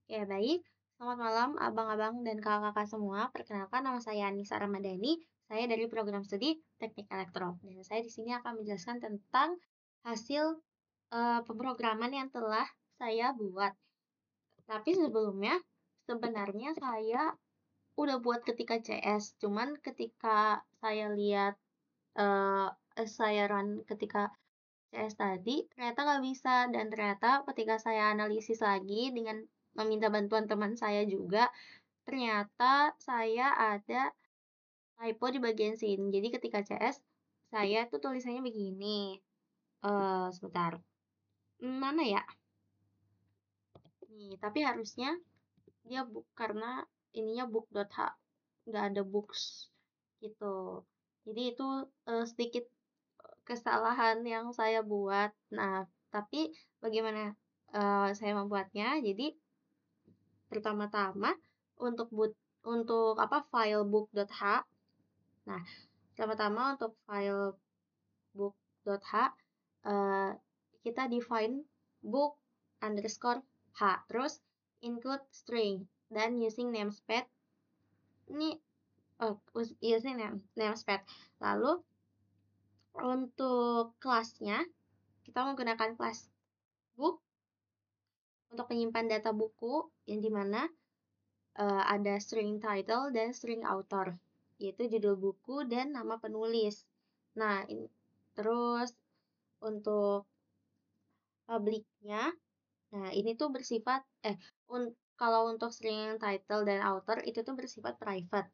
Oke, baik. Selamat malam, abang-abang dan kakak-kakak semua. Perkenalkan, nama saya Anissa Ramadhani. Saya dari program studi Teknik Elektro. Dan saya di sini akan menjelaskan tentang hasil pemrograman yang telah saya buat. Tapi sebelumnya, sebenarnya saya udah buat ketika CS. Cuman ketika saya lihat, saya run ketika CS tadi, ternyata nggak bisa. Dan ternyata ketika saya analisis lagi dengan meminta bantuan teman saya juga, ternyata saya ada typo di bagian sini. Jadi ketika CS, saya tuh tulisannya begini. Sebentar. Mana ya? Nih, tapi harusnya dia book karena ininya book.h, nggak ada books gitu. Jadi itu sedikit kesalahan yang saya buat. Nah, tapi bagaimana saya membuatnya? Jadi pertama-tama untuk apa file book.h. Nah, pertama-tama untuk file book.h eh, kita define book underscore h, terus include string dan using namespace ini using namespace. Lalu untuk kelasnya kita menggunakan kelas book untuk menyimpan data buku yang dimana ada string title dan string author, yaitu judul buku dan nama penulis. Nah, terus untuk publiknya, nah ini tuh bersifat, kalau untuk string title dan author itu tuh bersifat private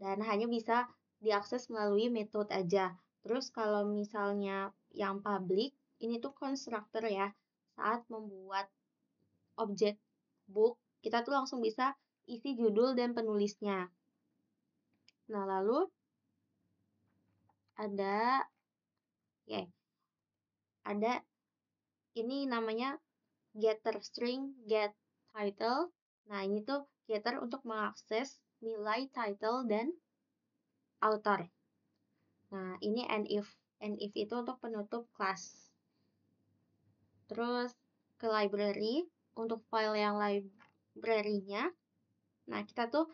dan hanya bisa diakses melalui metode aja. Terus kalau misalnya yang public, ini tuh constructor ya, saat membuat objek book, kita tuh langsung bisa isi judul dan penulisnya. Nah, lalu ada ya, ada ini namanya getter string get title. Nah, ini tuh getter untuk mengakses nilai title dan author. Nah, ini and if. And if itu untuk penutup kelas. Terus ke library, untuk file yang library-nya. Nah, kita tuh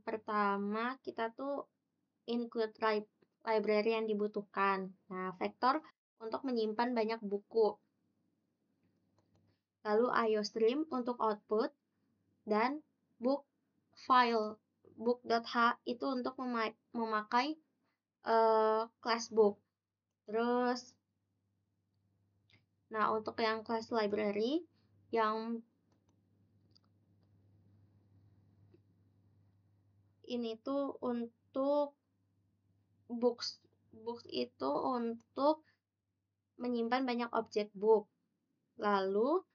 pertama kita tuh include library yang dibutuhkan. Nah, vektor untuk menyimpan banyak buku. Lalu IOStream untuk output dan book file book.h itu untuk memakai class book. Terus, nah untuk yang class library yang ini tuh untuk books. Books itu untuk menyimpan banyak objek book. Lalu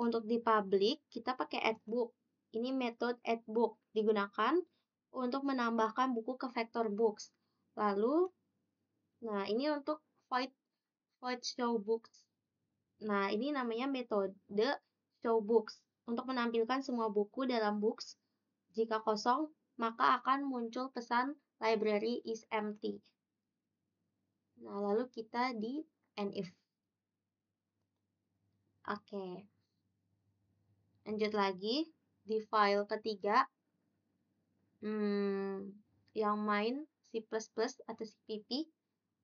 untuk di public kita pakai add book. Ini metode add book digunakan untuk menambahkan buku ke vector books. Lalu, nah ini untuk void show books. Nah ini namanya metode show books untuk menampilkan semua buku dalam books. Jika kosong, maka akan muncul pesan library is empty. Nah, lalu kita di and if. Oke. Lanjut lagi di file ketiga yang main C++ atau CPP,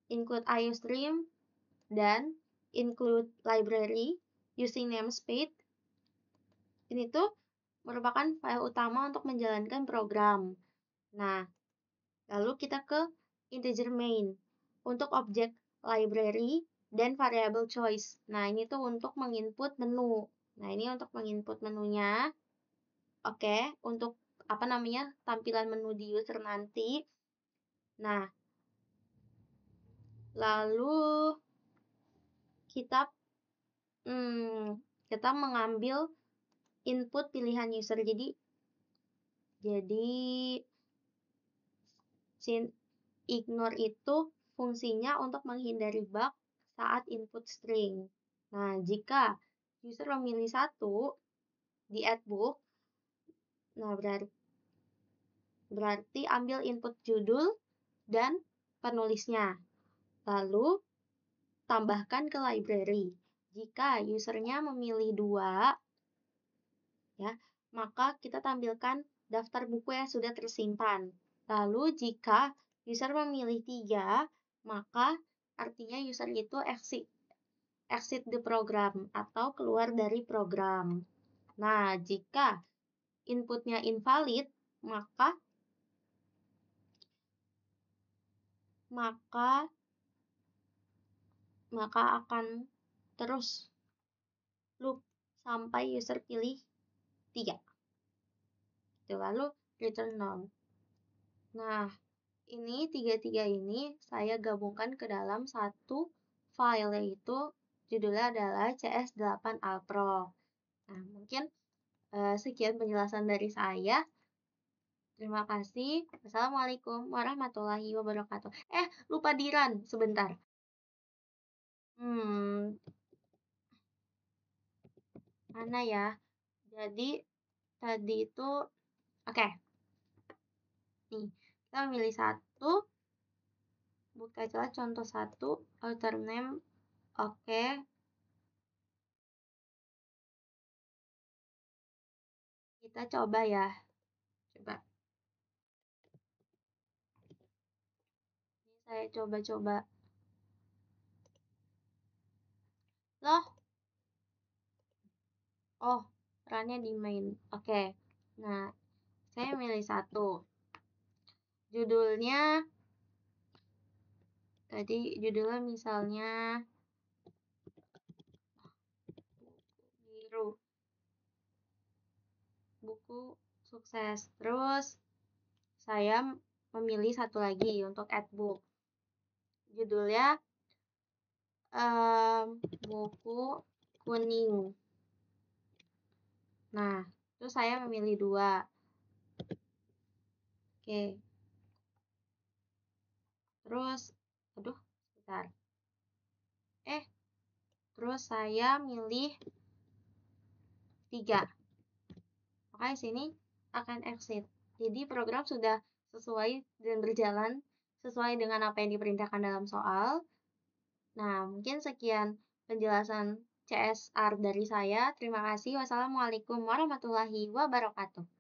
include IOStream dan include library using namespace. Ini tuh merupakan file utama untuk menjalankan program. Nah, lalu kita ke integer main untuk objek library dan variable choice. Nah, ini tuh untuk menginput menu. Nah, ini untuk menginput menunya. Oke, untuk apa namanya? Tampilan menu di user nanti. Nah, lalu kita kita mengambil input pilihan user. Jadi ignore itu fungsinya untuk menghindari bug saat input string. Nah, jika user memilih satu di add book, nah berarti ambil input judul dan penulisnya. Lalu tambahkan ke library. Jika usernya memilih 2, ya, maka kita tampilkan daftar buku yang sudah tersimpan. Lalu jika user memilih 3, maka artinya user itu exit the program atau keluar dari program. Nah, jika inputnya invalid, maka akan terus loop sampai user pilih 3. Lalu return null. Nah, ini tiga ini saya gabungkan ke dalam satu file, yaitu judulnya adalah cs8alpro. Nah, mungkin sekian penjelasan dari saya. Terima kasih. Wassalamualaikum warahmatullahi wabarakatuh. Lupa di-run sebentar. Mana ya? Jadi tadi itu oke. Nih, kita memilih satu. Buka celah contoh 1, author name. Oke. Kita coba ya. Coba. Ini saya coba-coba. Loh. Oh, runnya di main. Oke. Nah, saya milih satu. Judulnya tadi judulnya misalnya biru. Buku sukses. Terus saya memilih satu lagi untuk add book. Judulnya buku kuning. Nah, terus saya memilih 2. Oke. Terus, aduh, sebentar. Terus saya milih 3. Maka di sini akan exit. Jadi program sudah sesuai dan berjalan sesuai dengan apa yang diperintahkan dalam soal. Nah, mungkin sekian penjelasan CSR dari saya. Terima kasih. Wassalamualaikum warahmatullahi wabarakatuh.